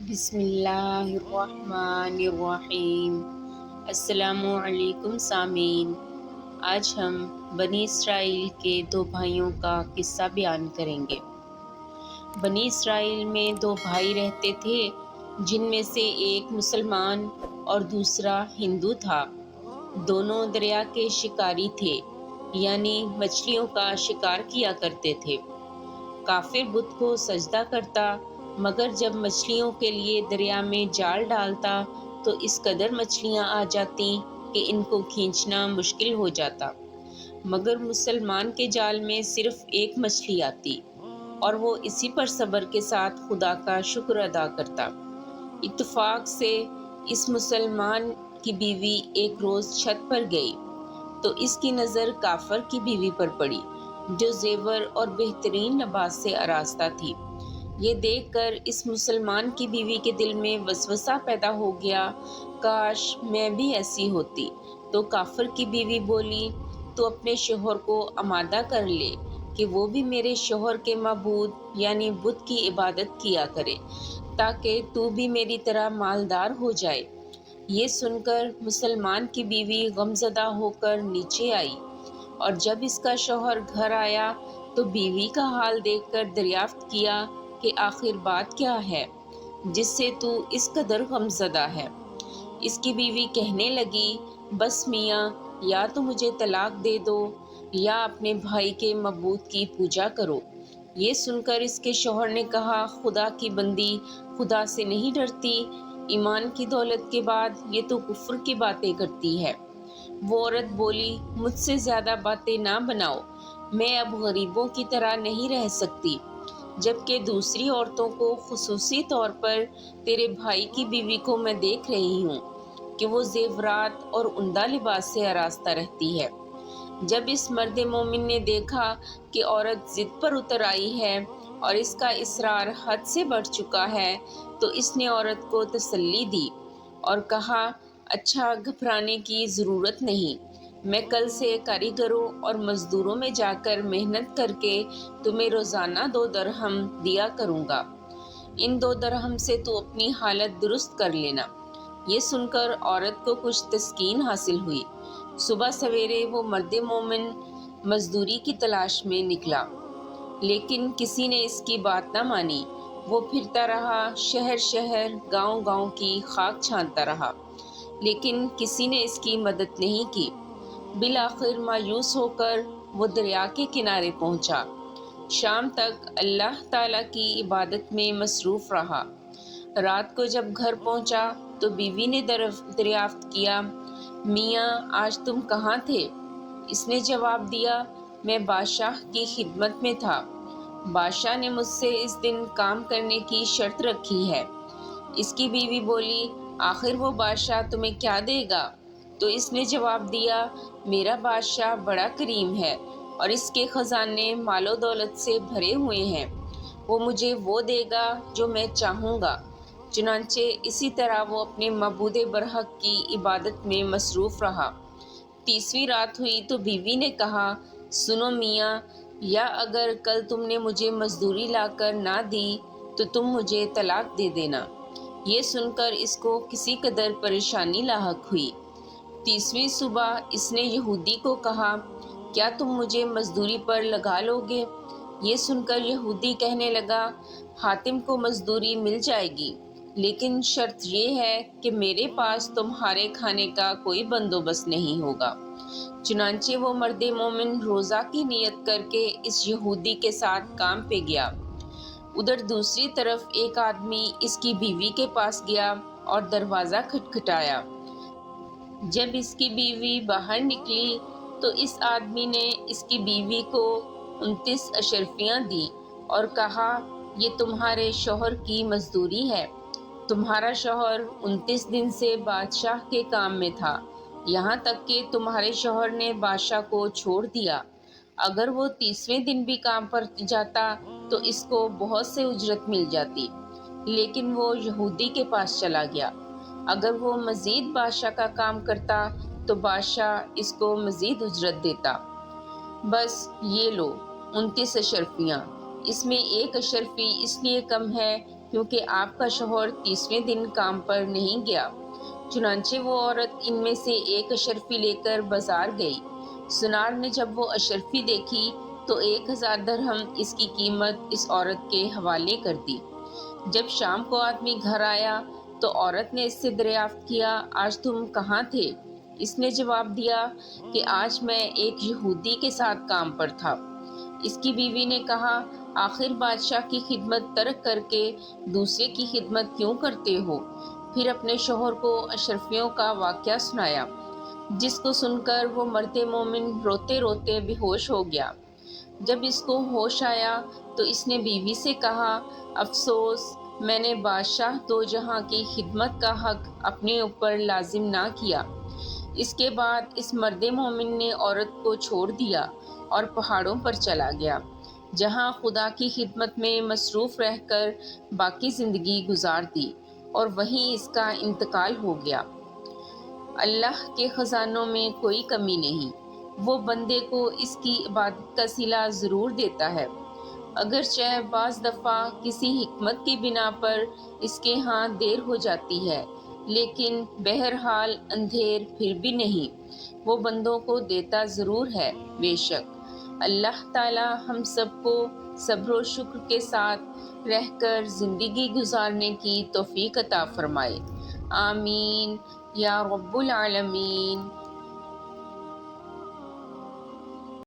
بسم اللہ الرحمن الرحیم۔ السلام علیکم سامعین، آج ہم بنی اسرائیل کے دو بھائیوں کا قصہ بیان کریں گے۔ بنی اسرائیل میں دو بھائی رہتے تھے، جن میں سے ایک مسلمان اور دوسرا ہندو تھا۔ دونوں دریا کے شکاری تھے، یعنی مچھلیوں کا شکار کیا کرتے تھے۔ کافر بت کو سجدہ کرتا، مگر جب مچھلیوں کے لیے دریا میں جال ڈالتا تو اس قدر مچھلیاں آ جاتی کہ ان کو کھینچنا مشکل ہو جاتا۔ مگر مسلمان کے جال میں صرف ایک مچھلی آتی اور وہ اسی پر صبر کے ساتھ خدا کا شکر ادا کرتا۔ اتفاق سے اس مسلمان کی بیوی ایک روز چھت پر گئی تو اس کی نظر کافر کی بیوی پر پڑی، جو زیور اور بہترین لباس سے آراستہ تھی۔ یہ دیکھ کر اس مسلمان کی بیوی کے دل میں وسوسہ پیدا ہو گیا، کاش میں بھی ایسی ہوتی۔ تو کافر کی بیوی بولی، تو اپنے شوہر کو آمادہ کر لے کہ وہ بھی میرے شوہر کے معبود یعنی بت کی عبادت کیا کرے، تاکہ تو بھی میری طرح مالدار ہو جائے۔ یہ سن کر مسلمان کی بیوی غمزدہ ہو کر نیچے آئی، اور جب اس کا شوہر گھر آیا تو بیوی کا حال دیکھ کر دریافت کیا کہ آخر بات کیا ہے جس سے تو اس قدر غمزدہ ہے۔ اس کی بیوی کہنے لگی، بس میاں، یا تو مجھے طلاق دے دو یا اپنے بھائی کے معبود کی پوجا کرو۔ یہ سن کر اس کے شوہر نے کہا، خدا کی بندی، خدا سے نہیں ڈرتی؟ ایمان کی دولت کے بعد یہ تو کفر کی باتیں کرتی ہے۔ وہ عورت بولی، مجھ سے زیادہ باتیں نہ بناؤ، میں اب غریبوں کی طرح نہیں رہ سکتی، جبکہ دوسری عورتوں کو، خصوصی طور پر تیرے بھائی کی بیوی کو میں دیکھ رہی ہوں کہ وہ زیورات اور عمدہ لباس سے آراستہ رہتی ہے۔ جب اس مرد مومن نے دیکھا کہ عورت ضد پر اتر آئی ہے اور اس کا اصرار حد سے بڑھ چکا ہے، تو اس نے عورت کو تسلی دی اور کہا، اچھا، گھبرانے کی ضرورت نہیں، میں کل سے کاریگروں اور مزدوروں میں جا کر محنت کر کے تمہیں روزانہ 2 درہم دیا کروں گا۔ ان 2 درہم سے تو اپنی حالت درست کر لینا۔ یہ سن کر عورت کو کچھ تسکین حاصل ہوئی۔ صبح سویرے وہ مرد مومن مزدوری کی تلاش میں نکلا، لیکن کسی نے اس کی بات نہ مانی۔ وہ پھرتا رہا، شہر شہر، گاؤں گاؤں کی خاک چھانتا رہا، لیکن کسی نے اس کی مدد نہیں کی۔ بالآخر مایوس ہو کر وہ دریا کے کنارے پہنچا۔ شام تک اللہ تعالیٰ کی عبادت میں مصروف رہا۔ رات کو جب گھر پہنچا تو بیوی نے دریافت کیا، میاں، آج تم کہاں تھے؟ اس نے جواب دیا، میں بادشاہ کی خدمت میں تھا۔ بادشاہ نے مجھ سے اس دن کام کرنے کی شرط رکھی ہے۔ اس کی بیوی بولی، آخر وہ بادشاہ تمہیں کیا دے گا؟ تو اس نے جواب دیا، میرا بادشاہ بڑا کریم ہے اور اس کے خزانے مال و دولت سے بھرے ہوئے ہیں، وہ مجھے وہ دے گا جو میں چاہوں گا۔ چنانچہ اسی طرح وہ اپنے معبود برحق کی عبادت میں مصروف رہا۔ 30ویں رات ہوئی تو بیوی نے کہا، سنو میاں، یا اگر کل تم نے مجھے مزدوری لا کر نہ دی تو تم مجھے طلاق دے دینا۔ یہ سن کر اس کو کسی قدر پریشانی لاحق ہوئی۔ 30ویں صبح اس نے یہودی کو کہا، کیا تم مجھے مزدوری پر لگا لو گے؟ یہ سن کر یہودی کہنے لگا، حاتم کو مزدوری مل جائے گی، لیکن شرط یہ ہے کہ میرے پاس تمہارے کھانے کا کوئی بندوبست نہیں ہوگا۔ چنانچہ وہ مرد مومن روزہ کی نیت کر کے اس یہودی کے ساتھ کام پہ گیا۔ ادھر دوسری طرف ایک آدمی اس کی بیوی کے پاس گیا اور دروازہ کھٹکھٹایا۔ جب اس کی بیوی باہر نکلی تو اس آدمی نے اس کی بیوی کو 29 اشرفیاں دیں اور کہا، یہ تمہارے شوہر کی مزدوری ہے۔ تمہارا شوہر 29 دن سے بادشاہ کے کام میں تھا، یہاں تک کہ تمہارے شوہر نے بادشاہ کو چھوڑ دیا۔ اگر وہ 30ویں دن بھی کام پر جاتا تو اس کو بہت سے اجرت مل جاتی، لیکن وہ یہودی کے پاس چلا گیا۔ اگر وہ مزید بادشاہ کا کام کرتا تو بادشاہ اس کو مزید اجرت دیتا۔ بس یہ لو 29 اشرفیاں، اس میں 1 اشرفی اس لیے کم ہے کیونکہ آپ کا شوہر 30ویں دن کام پر نہیں گیا۔ چنانچہ وہ عورت ان میں سے ایک اشرفی لے کر بازار گئی۔ سنار نے جب وہ اشرفی دیکھی تو 1000 درہم اس کی قیمت اس عورت کے حوالے کر دی۔ جب شام کو آدمی گھر آیا تو عورت نے اس سے دریافت کیا، آج تم کہاں تھے؟ اس نے جواب دیا کہ آج میں ایک یہودی کے ساتھ کام پر تھا۔ اس کی بیوی نے کہا، آخر بادشاہ کی خدمت ترک کر کے دوسرے کی خدمت کیوں کرتے ہو؟ پھر اپنے شوہر کو اشرفیوں کا واقعہ سنایا، جس کو سن کر وہ مرد مومن روتے روتے بے ہوش ہو گیا۔ جب اس کو ہوش آیا تو اس نے بیوی سے کہا، افسوس، میں نے بادشاہ دو جہاں کی خدمت کا حق اپنے اوپر لازم نہ کیا۔ اس کے بعد اس مرد مومن نے عورت کو چھوڑ دیا اور پہاڑوں پر چلا گیا، جہاں خدا کی خدمت میں مصروف رہ کر باقی زندگی گزار دی، اور وہیں اس کا انتقال ہو گیا۔ اللہ کے خزانوں میں کوئی کمی نہیں، وہ بندے کو اس کی عبادت کا صلہ ضرور دیتا ہے، اگرچہ بعض دفعہ کسی حکمت کی بنا پر اس کے ہاں دیر ہو جاتی ہے، لیکن بہرحال اندھیر پھر بھی نہیں، وہ بندوں کو دیتا ضرور ہے۔ بے شک اللہ تعالی ہم سب کو صبر و شکر کے ساتھ رہ کر زندگی گزارنے کی توفیق عطا فرمائے۔ آمین یا رب العالمین۔